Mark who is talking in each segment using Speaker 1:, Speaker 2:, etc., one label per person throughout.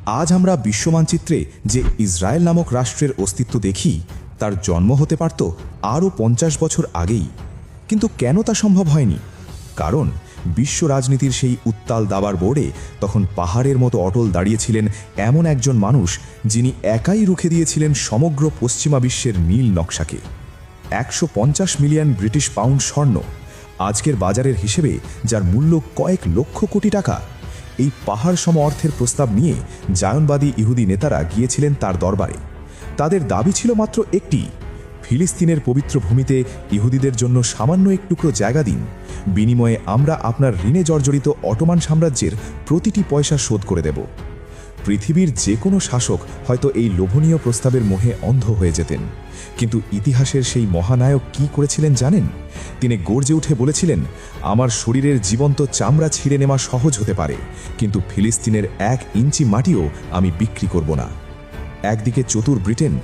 Speaker 1: আজ আমরা বিশ্বমানচিত্রে যে ইসরায়েল নামক রাষ্ট্রের অস্তিত্ব দেখি তার জন্ম হতে পারত আরও 50 বছর আগেই। কিন্তু কেন তা সম্ভব হয়নি? কারণ বিশ্ব রাজনীতির সেই উত্তাল দাবার বোর্ডে তখন পাহাড়ের মতো অটল দাঁড়িয়েছিলেন এমন একজন মানুষ, যিনি একাই রুখে দিয়েছিলেন সমগ্র পশ্চিমা বিশ্বের নীল নকশাকে। 150 মিলিয়ন ব্রিটিশ পাউন্ড স্বর্ণ, আজকের বাজারের হিসেবে যার মূল্য কয়েক লক্ষ কোটি টাকা। এই পাহাড় সম অর্থের প্রস্তাব নিয়ে জায়নবাদী ইহুদি নেতারা গিয়েছিলেন তার দরবারে। তাদের দাবি ছিল মাত্র একটি: ফিলিস্তিনের পবিত্র ভূমিতে ইহুদিদের জন্য সামান্য এক টুকরো জায়গা দিন, বিনিময়ে আমরা আপনার ঋণে জর্জরিত অটোমান সাম্রাজ্যের প্রতিটি পয়সা শোধ করে দেব। পৃথিবীর যে কোনো শাসক হয়তো এই লোভনীয় প্রস্তাবের মোহে অন্ধ হয়ে যেতেন, কিন্তু ইতিহাসের সেই মহানায়ক কি করেছিলেন জানেন? তিনি গর্জে উঠে বলেছিলেন, আমার শরীরের জীবন্ত চামড়া ছিঁড়ে নেওয়া সহজ হতে পারে, কিন্তু ফিলিস্তিনের 1 ইঞ্চি মাটিও আমি বিক্রি করব না। একদিকে চতুর ব্রিটেন,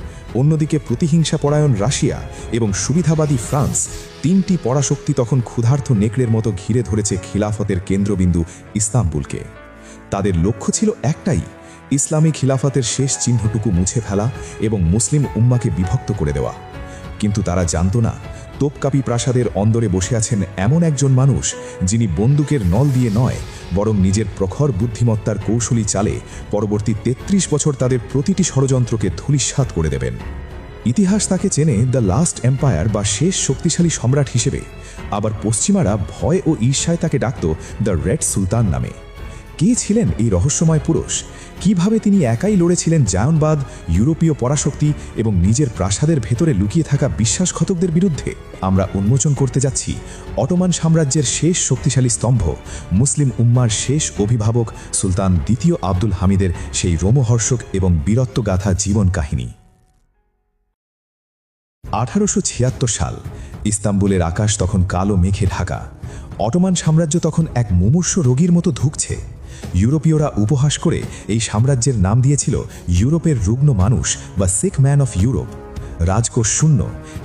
Speaker 1: অন্যদিকে প্রতিহিংসাপরায়ণ রাশিয়া এবং সুবিধাবাদী ফ্রান্স, তিনটি পরাশক্তি তখন ক্ষুধার্ত নেকড়ের মতো ঘিরে ধরেছে খিলাফতের কেন্দ্রবিন্দু ইস্তাম্বুলকে। তাদের লক্ষ্য ছিল একটাই: ইসলামী খিলাফতের শেষ চিহ্নটুকু মুছে ফেলা এবং মুসলিম উম্মাকে বিভক্ত করে দেওয়া। কিন্তু তারা জানত না, তোপকাপি প্রাসাদের অন্দরে বসে আছেন এমন একজন মানুষ, যিনি বন্দুকের নল দিয়ে নয়, বরং নিজের প্রখর বুদ্ধিমত্তার কৌশলী চালে পরবর্তী 33 বছর তাদের প্রতিটি ষড়যন্ত্রকে ধূলিসাৎ করে দেবেন। ইতিহাস তাকে চেনে দ্য লাস্ট এম্পায়ার বা শেষ শক্তিশালী সম্রাট হিসেবে, আবার পশ্চিমারা ভয় ও ঈর্ষায় তাকে ডাকত দ্য রেড সুলতান নামে। কে ছিলেন এই রহস্যময় পুরুষ? কিভাবে তিনি একাই লড়েছিলেন জায়নবাদ, ইউরোপীয় পরাশক্তি এবং নিজের প্রাসাদের ভেতরে লুকিয়ে থাকা বিশ্বাসঘাতকদের বিরুদ্ধে? আমরা উন্মোচন করতে যাচ্ছি অটোমান সাম্রাজ্যের শেষ শক্তিশালী স্তম্ভ, মুসলিম উম্মার শেষ অভিভাবক সুলতান দ্বিতীয় আব্দুল হামিদের সেই রোমহর্ষক এবং বীরত্বগাথা জীবন কাহিনী। 1876 সাল। ইস্তাম্বুলের আকাশ তখন কালো মেঘে ঢাকা। অটোমান সাম্রাজ্য তখন এক মুমূর্ষু রোগীর মতো ধুঁকছে। ইউরোপীয়রা উপহাস করে এই সাম্রাজ্যের নাম দিয়েছিল ইউরোপের রুগ্ন মানুষ বা সিক ম্যান অফ ইউরোপ। রাজকোষ শূন্য,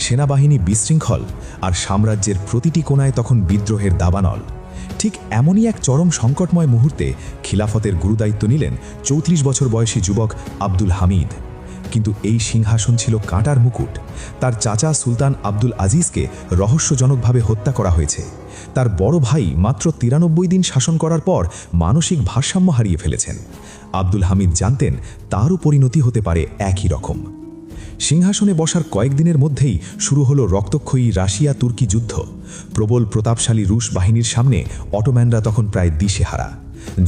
Speaker 1: সেনাবাহিনী বিশৃঙ্খল, আর সাম্রাজ্যের প্রতিটি কোণায় তখন বিদ্রোহের দাবানল। ঠিক এমনই এক চরম সংকটময় মুহূর্তে খিলাফতের গুরুদায়িত্ব নিলেন 34 বছর বয়সী যুবক আব্দুল হামিদ। কিন্তু এই সিংহাসন ছিল কাঁটার মুকুট। তার চাচা সুলতান আব্দুল আজিজকে রহস্যজনকভাবে হত্যা করা হয়েছে। তার বড় ভাই মাত্র 93 দিন শাসন করার পর মানসিক ভারসাম্য হারিয়ে ফেলেছেন। আব্দুল হামিদ জানতেন তারও পরিণতি হতে পারে একই রকম। সিংহাসনে বসার কয়েকদিনের মধ্যেই শুরু হলো রক্তক্ষয়ী রাশিয়া তুর্কি যুদ্ধ। প্রবল প্রতাপশালী রুশ বাহিনীর সামনে অটোম্যানরা তখন প্রায় দিশেহারা।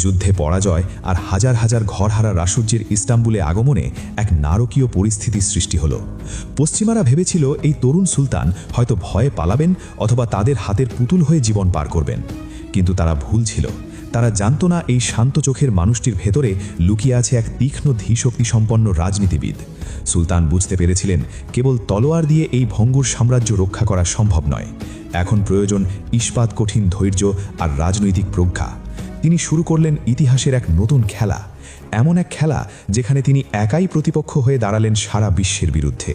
Speaker 1: যুদ্ধে পরাজয় আর হাজার হাজার ঘরহারা রাসুজ্যের ইস্তাম্বুলে আগমনে এক নারকীয় পরিস্থিতির সৃষ্টি হলো। পশ্চিমারা ভেবেছিল এই তরুণ সুলতান হয়তো ভয়ে পালাবেন অথবা তাদের হাতের পুতুল হয়ে জীবন পার করবেন। কিন্তু তারা ভুল ছিল। তারা জানত না এই শান্ত চোখের মানুষটির ভেতরে লুকিয়ে আছে এক তীক্ষ্ণ ধীশক্তিসম্পন্ন রাজনীতিবিদ। সুলতান বুঝতে পেরেছিলেন কেবল তলোয়ার দিয়ে এই ভঙ্গুর সাম্রাজ্য রক্ষা করা সম্ভব নয়। এখন প্রয়োজন ইস্পাত কঠিন ধৈর্য আর রাজনৈতিক প্রজ্ঞা। তিনি শুরু করলেন ইতিহাসের এক নতুন খেলা, এমন এক খেলা যেখানে তিনি একাই প্রতিপক্ষ হয়ে দাঁড়ালেন সারা বিশ্বের বিরুদ্ধে।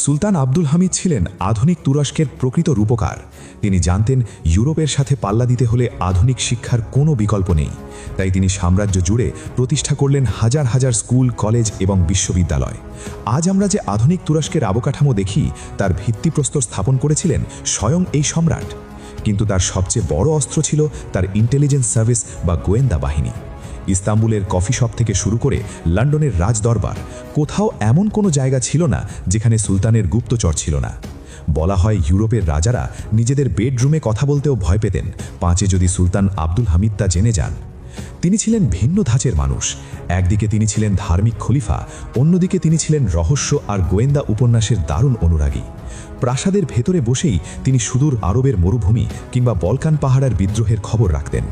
Speaker 1: সুলতান আব্দুল হামিদ ছিলেন আধুনিক তুরস্কের প্রকৃত রূপকার। তিনি জানতেন ইউরোপের সাথে পাল্লা দিতে হলে আধুনিক শিক্ষার কোনো বিকল্প নেই। তাই তিনি সাম্রাজ্য জুড়ে প্রতিষ্ঠা করলেন হাজার হাজার স্কুল, কলেজ এবং বিশ্ববিদ্যালয়। আজ আমরা যে আধুনিক তুরস্কের অবকাঠামো দেখি তার ভিত্তিপ্রস্তর স্থাপন করেছিলেন স্বয়ং এই সম্রাট। কিন্তু তার সবচেয়ে বড় অস্ত্র ছিল তার ইন্টেলিজেন্স সার্ভিস বা গোয়েন্দা বাহিনী। ইস্তাম্বুলের কফি শপ থেকে শুরু করে লন্ডনের রাজদরবার, কোথাও এমন কোনো জায়গা ছিল না যেখানে সুলতানের গুপ্তচর ছিল না। বলা হয় ইউরোপের রাজারা নিজেদের বেডরুমে কথা বলতেও ভয় পেতেন, পাঁচে যদি সুলতান আব্দুল হামিদ তা জেনে যান। তিনি ছিলেন ভিন্ন ধাঁচের মানুষ। একদিকে তিনি ছিলেন ধার্মিক খলিফা, অন্যদিকে তিনি ছিলেন রহস্য আর গোয়েন্দা উপন্যাসের দারুণ অনুরাগী। প্রাসাদের ভেতরে বসেই তিনি সুদূর আরবের মরুভূমি কিংবা বলকান পাহাড়ের বিদ্রোহের খবর রাখতেন।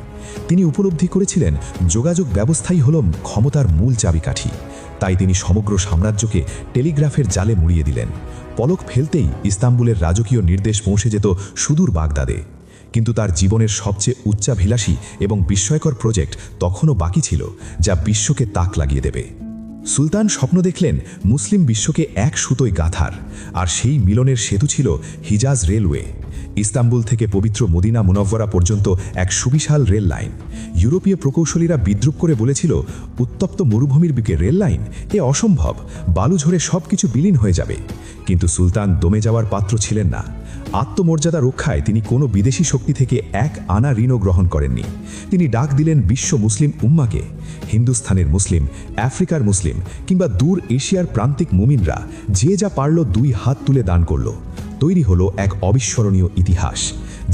Speaker 1: তিনি উপলব্ধি করেছিলেন যোগাযোগ ব্যবস্থাই হল ক্ষমতার মূল চাবিকাঠি। তাই তিনি সমগ্র সাম্রাজ্যকে টেলিগ্রাফের জালে মুড়িয়ে দিলেন। পলক ফেলতেই ইস্তাম্বুলের রাজকীয় নির্দেশ পৌঁছে যেত সুদূর বাগদাদে। কিন্তু তার জীবনের সবচেয়ে উচ্চাভিলাষী এবং বিস্ময়কর প্রজেক্ট তখনও বাকি ছিল, যা বিশ্বকে তাক লাগিয়ে দেবে। সুলতান স্বপ্ন দেখলেন মুসলিম বিশ্বকে এক সুতোয় গাঁথার, আর সেই মিলনের সেতু ছিল হিজাজ রেলওয়ে। ইস্তাম্বুল থেকে পবিত্র মদিনা মুনব্বরা পর্যন্ত এক সুবিশাল রেল লাইন। ইউরোপীয় প্রকৌশলীরা বিদ্রুপ করে বলেছিল, উত্তপ্ত মরুভূমির বুকে রেল লাইন, এ অসম্ভব, বালু ঝরে সব কিছু বিলীন হয়ে যাবে। কিন্তু সুলতান দমে যাওয়ার পাত্র ছিলেন না। আত্মমর্যাদা রক্ষায় তিনি কোনো বিদেশি শক্তি থেকে এক আনা ঋণও গ্রহণ করেননি। তিনি ডাক দিলেন বিশ্ব মুসলিম উম্মাকে। হিন্দুস্থানের মুসলিম, আফ্রিকার মুসলিম কিংবা দূর এশিয়ার প্রান্তিক মুমিনরা যে যা পারল 2 হাত তুলে দান করল। তৈরি হলো এক অবিস্মরণীয় ইতিহাস।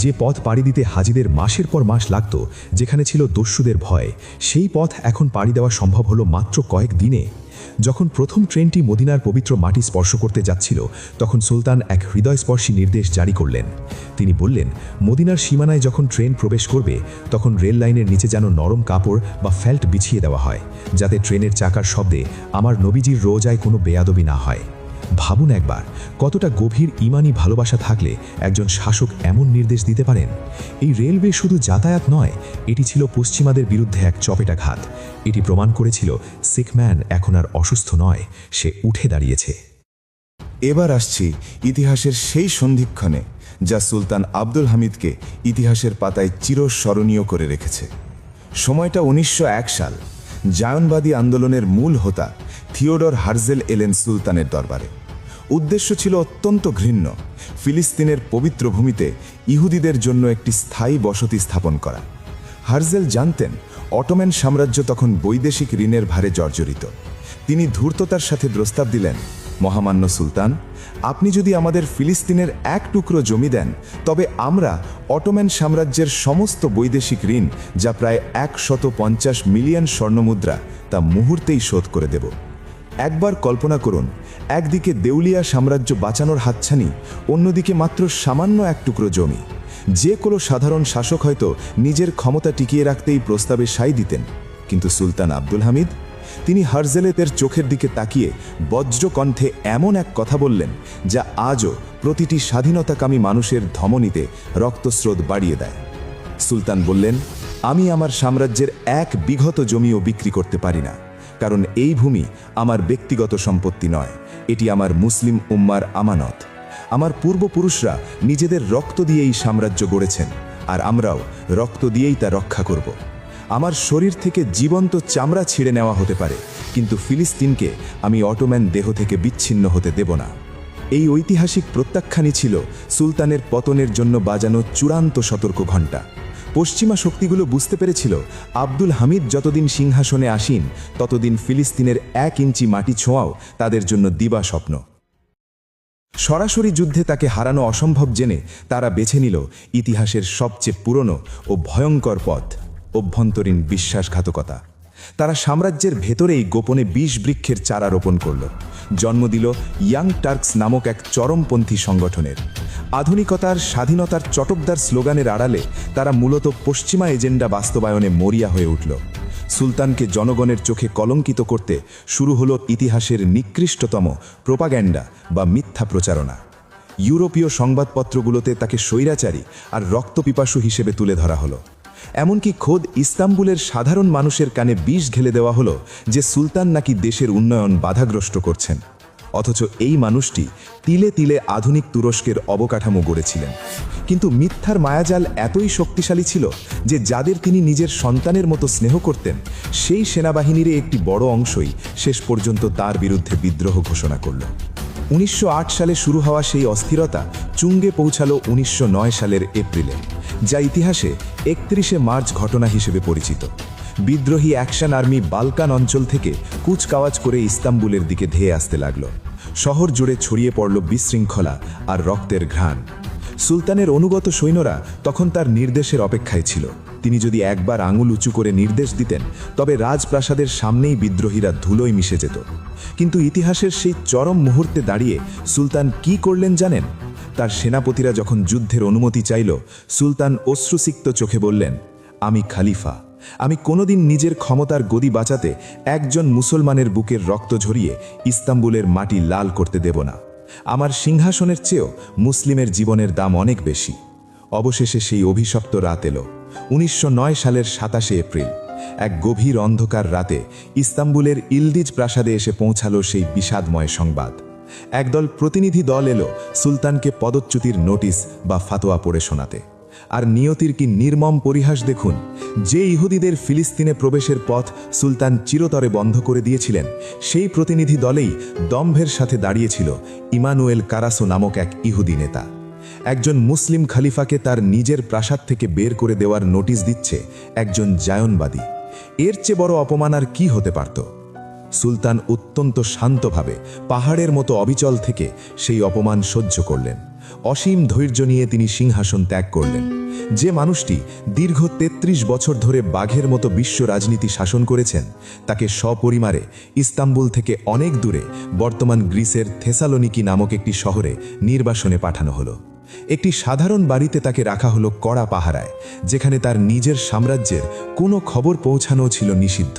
Speaker 1: যে পথ পাড়ি দিতে হাজিদের মাসের পর মাস লাগত, যেখানে ছিল দস্যুদের ভয়, সেই পথ এখন পাড়ি দেওয়া সম্ভব হলো মাত্র কয়েক দিনে। যখন প্রথম ট্রেনটি মদিনার পবিত্র মাটি স্পর্শ করতে যাচ্ছিল, তখন সুলতান এক হৃদয়স্পর্শী নির্দেশ জারি করলেন। তিনি বললেন, মদিনার সীমানায় যখন ট্রেন প্রবেশ করবে, তখন রেল লাইনের নিচে যেন নরম কাপড় বা ফেল্ট বিছিয়ে দেওয়া হয়, যাতে ট্রেনের চাকার শব্দে আমার নবীজির রোজায় কোনো বেয়াদবি না হয়। ভাবুন একবার, কতটা গভীর ঈমানি ভালোবাসা থাকলে একজন শাসক এমন নির্দেশ দিতে পারেন। এই রেলওয়ে শুধু যাতায়াত নয়, এটি ছিল পশ্চিমাদের বিরুদ্ধে এক চপেটাঘাত। এটি প্রমাণ করেছিল সিখম্যান এখন আর অসুস্থ নয়, সে উঠে দাঁড়িয়েছে।
Speaker 2: এবার আসছি ইতিহাসের সেই সন্ধিক্ষণে, যা সুলতান আব্দুল হামিদকে ইতিহাসের পাতায় চিরস্মরণীয় করে রেখেছে। সময়টা 1901 সাল। জায়নবাদী আন্দোলনের মূল হোতা থিওডর হার্জেল এলেন সুলতানের দরবারে। উদ্দেশ্য ছিল অত্যন্ত ঘৃণ্য, ফিলিস্তিনের পবিত্র ভূমিতে ইহুদিদের জন্য একটি স্থায়ী বসতি স্থাপন করা। হার্জেল জানতেন অটোম্যান সাম্রাজ্য তখন বৈদেশিক ঋণের ভারে জর্জরিত। তিনি ধূর্ততার সাথে প্রস্তাব দিলেন, মহামান্য সুলতান, আপনি যদি আমাদের ফিলিস্তিনের এক টুকরো জমি দেন, তবে আমরা অটোম্যান সাম্রাজ্যের সমস্ত বৈদেশিক ঋণ, যা প্রায় 150 মিলিয়ন স্বর্ণমুদ্রা, তা মুহূর্তেই শোধ করে দেব। একবার কল্পনা করুন, একদিকে দেউলিয়া সাম্রাজ্য বাঁচানোর হাতছানি, অন্যদিকে মাত্র সামান্য এক টুকরো জমি। যে কোনো সাধারণ শাসক হয়তো নিজের ক্ষমতা টিকিয়ে রাখতেই প্রস্তাবে সাই দিতেন, কিন্তু সুলতান আব্দুল হামিদ, তিনি হার্জেলেতের চোখের দিকে তাকিয়ে বজ্রকণ্ঠে এমন এক কথা বললেন, যা আজও প্রতিটি স্বাধীনতাকামী মানুষের ধমনীতে রক্তস্রোত বাড়িয়ে দেয়। সুলতান বললেন, আমি আমার সাম্রাজ্যের 1 বিঘত জমিও বিক্রি করতে পারি না, কারণ এই ভূমি আমার ব্যক্তিগত সম্পত্তি নয়, এটি আমার মুসলিম উম্মার আমানত। আমার পূর্বপুরুষরা নিজেদের রক্ত দিয়ে এই সাম্রাজ্য গড়েছেন, আর আমরাও রক্ত দিয়েই তা রক্ষা করব। আমার শরীর থেকে জীবন্ত চামড়া ছিঁড়ে নেওয়া হতে পারে, কিন্তু ফিলিস্তিনকে আমি অটোম্যান দেহ থেকে বিচ্ছিন্ন হতে দেব না। এই ঐতিহাসিক প্রত্যাখ্যানই ছিল সুলতানের পতনের জন্য বাজানো চূড়ান্ত সতর্ক ঘণ্টা। পশ্চিমা শক্তিগুলো বুঝতে পেরেছিল, আব্দুল হামিদ যতদিন সিংহাসনে আসীন, ততদিন ফিলিস্তিনের 1 ইঞ্চি মাটি ছোঁয়াও তাদের জন্য দিবা স্বপ্ন। সরাসরি যুদ্ধে তাকে হারানো অসম্ভব জেনে তারা বেছে নিল ইতিহাসের সবচেয়ে পুরনো ও ভয়ঙ্কর পথ, অভ্যন্তরীণ বিশ্বাসঘাতকতা। তারা সাম্রাজ্যের ভেতরেই গোপনে 20 বৃক্ষের চারা রোপণ করল, জন্ম দিল ইয়াং টার্কস নামক এক চরমপন্থী সংগঠনের। আধুনিকতার, স্বাধীনতার চটকদার স্লোগানের আড়ালে তারা মূলত পশ্চিমা এজেন্ডা বাস্তবায়নে মরিয়া হয়ে উঠল। সুলতানকে জনগণের চোখে কলঙ্কিত করতে শুরু হলো ইতিহাসের নিকৃষ্টতম প্রোপাগ্যান্ডা বা মিথ্যা প্রচারণা। ইউরোপীয় সংবাদপত্রগুলোতে তাকে স্বৈরাচারী আর রক্তপিপাসু হিসেবে তুলে ধরা হলো। এমনকি খোদ ইস্তাম্বুলের সাধারণ মানুষের কানে বিষ ঢেলে দেওয়া হলো যে সুলতান নাকি দেশের উন্নয়ন বাধাগ্রস্ত করছেন। অথচ এই মানুষটি তিলে তিলে আধুনিক তুরস্কের অবকাঠামো গড়েছিলেন। কিন্তু মিথ্যার মায়াজাল এতই শক্তিশালী ছিল যে যাদের তিনি নিজের সন্তানের মতো স্নেহ করতেন, সেই সেনাবাহিনীর একটি বড় অংশই শেষ পর্যন্ত তার বিরুদ্ধে বিদ্রোহ ঘোষণা করল। 1908 সালে শুরু হওয়া সেই অস্থিরতা চুঙ্গে পৌঁছালো 1909 সালের এপ্রিলে, যা ইতিহাসে 31শে মার্চ ঘটনা হিসেবে পরিচিত। বিদ্রোহী অ্যাকশন আর্মি বালকান অঞ্চল থেকে কুচকাওয়াজ করে ইস্তাম্বুলের দিকে ধেয়ে আসতে লাগল। শহর জুড়ে ছড়িয়ে পড়ল বিশৃঙ্খলা আর রক্তের ঘ্রাণ। সুলতানের অনুগত সৈন্যরা তখন তার নির্দেশের অপেক্ষায় ছিল। তিনি যদি একবার আঙুল উঁচু করে নির্দেশ দিতেন, তবে রাজপ্রাসাদের সামনেই বিদ্রোহীরা ধুলোয় মিশে যেত। কিন্তু ইতিহাসের সেই চরম মুহূর্তে দাঁড়িয়ে সুলতান কি করলেন জানেন? তার সেনাপতিরা যখন যুদ্ধের অনুমতি চাইল, সুলতান অশ্রুসিক্ত চোখে বললেন, আমি খালিফা, আমি কোনোদিন নিজের ক্ষমতার গদি বাঁচাতে একজন মুসলমানের বুকের রক্ত ঝরিয়ে ইস্তাম্বুলের মাটি লাল করতে দেব না। আমার সিংহাসনের চেয়েও মুসলিমের জীবনের দাম অনেক বেশি। অবশেষে সেই অভিশপ্ত রাত এলো। 1909 সালের 27শে এপ্রিল।
Speaker 1: এক গভীর অন্ধকার রাতে ইস্তাম্বুলের ইলদিজ প্রাসাদে এসে পৌঁছালো সেই বিষাদময় সংবাদ। একদল প্রতিনিধি দল এলো সুলতানকে পদচ্যুতির নোটিশ বা ফাতোয়া পড়ে শোনাতে। আর নিয়তির কি নির্মম পরিহাস দেখুন। যে ইহুদিদের ফিলিস্তিনে প্রবেশের পথ সুলতান চিরতরে বন্ধ করে দিয়েছিলেন, সেই প্রতিনিধি দলেই দম্ভের সাথে দাঁড়িয়েছিল ইমানুয়েল কারাসো নামক এক ইহুদি নেতা। একজন মুসলিম খলিফাকে তার নিজের প্রাসাদ থেকে বের করে দেওয়ার নোটিশ দিচ্ছে একজন জায়নবাদী। এর চেয়ে বড় অপমান আর কি হতে পারত? সুলতান অত্যন্ত শান্তভাবে পাহাড়ের মতো অবিচল থেকে সেই অপমান সহ্য করলেন। অসীম ধৈর্য নিয়ে তিনি সিংহাসন ত্যাগ করলেন। যে মানুষটি দীর্ঘ ৩৩ বছর ধরে বাঘের মতো বিশ্ব রাজনীতি শাসন করেছেন, তাকে সপরিমারে ইস্তাম্বুল থেকে অনেক দূরে বর্তমান গ্রিসের থেসালোনিকি নামক একটি শহরে নির্বাসনে পাঠানো হলো। একটি সাধারণ বাড়িতে তাকে রাখা হলো কড়া পাহারায়, যেখানে তার নিজের সাম্রাজ্যের কোনো খবর পৌঁছানো ছিল নিষিদ্ধ।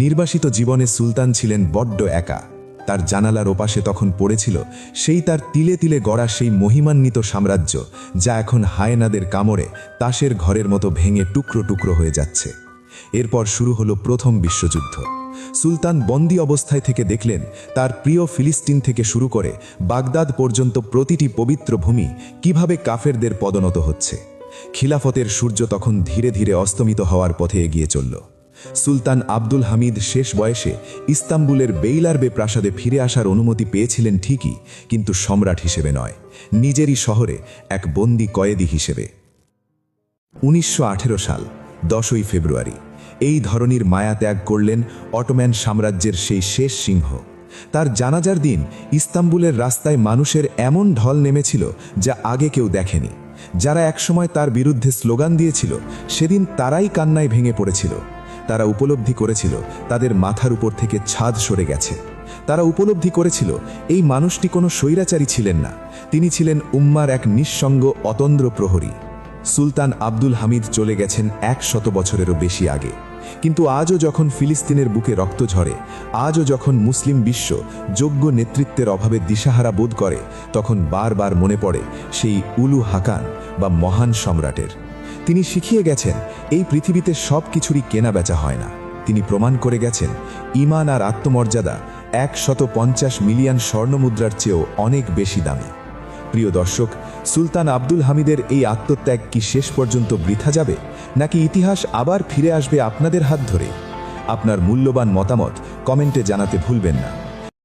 Speaker 1: নির্বাসিত জীবনে সুলতান ছিলেন বড্ড একা। তার জানালার ওপাশে তখন পড়েছিল সেই তার তিলে তিলে গড়া সেই মহিমান্বিত সাম্রাজ্য, যা এখন হায়েনাদের কামড়ে তাসের ঘরের মতো ভেঙে টুকরো টুকরো হয়ে যাচ্ছে। এরপর শুরু হলো প্রথম বিশ্বযুদ্ধ। সুলতান বন্দী অবস্থায় থেকে দেখলেন তার প্রিয় ফিলিস্তিন থেকে শুরু করে বাগদাদ পর্যন্ত প্রতিটি পবিত্র ভূমি কিভাবে কাফেরদের পদনত হচ্ছে। খিলাফতের সূর্য তখন ধীরে ধীরে অস্তমিত হওয়ার পথে এগিয়ে চলল। সুলতান আব্দুল হামিদ শেষ বয়সে ইস্তাম্বুলের বেইলারবে প্রাসাদে ফিরে আসার অনুমতি পেয়েছিলেন ঠিকই, কিন্তু সম্রাট হিসেবে নয়, নিজেরই শহরে এক বন্দী কয়েদি হিসেবে। ১৯১৮ সাল ১০ই ফেব্রুয়ারি এই ধরনের মায়া ত্যাগ করলেন অটোম্যান সাম্রাজ্যের সেই শেষ সিংহ। তার জানাজার দিন ইস্তাম্বুলের রাস্তায় মানুষের এমন ঢল নেমেছিল যা আগে কেউ দেখেনি। যারা একসময় তার বিরুদ্ধে স্লোগান দিয়েছিল, সেদিন তারাই কান্নায় ভেঙে পড়েছিল। তারা উপলব্ধি করেছিল তাদের মাথার উপর থেকে ছাদ সরে গেছে। তারা উপলব্ধি করেছিল এই মানুষটি কোনো স্বৈরাচারী ছিলেন না, তিনি ছিলেন উম্মার এক নিঃসঙ্গ অতন্দ্র প্রহরী। সুলতান আব্দুল হামিদ চলে গেছেন ১০০ বছরেরও বেশি আগে, কিন্তু আজও যখন ফিলিস্তিনের বুকে রক্ত ঝরে, আজও যখন মুসলিম বিশ্ব যোগ্য নেতৃত্বের অভাবে দিশাহারা বোধ করে, তখন বারবার মনে পড়ে সেই উলু হাকান বা মহান সম্রাটের। তিনি শিখিয়ে গেছেন এই পৃথিবীতে সব কিছুরই কেনা বেচা হয় না। তিনি প্রমাণ করে গেছেন ঈমান আর আত্মমর্যাদা ১৫০ মিলিয়ন স্বর্ণমুদ্রার চেয়েও অনেক বেশি দামি। প্রিয় দর্শক, সুলতান আব্দুল হামিদের এই আত্মত্যাগ কি শেষ পর্যন্ত বৃথা যাবে, নাকি ইতিহাস আবার ফিরে আসবে আপনাদের হাত ধরে? আপনার মূল্যবান মতামত কমেন্টে জানাতে ভুলবেন না।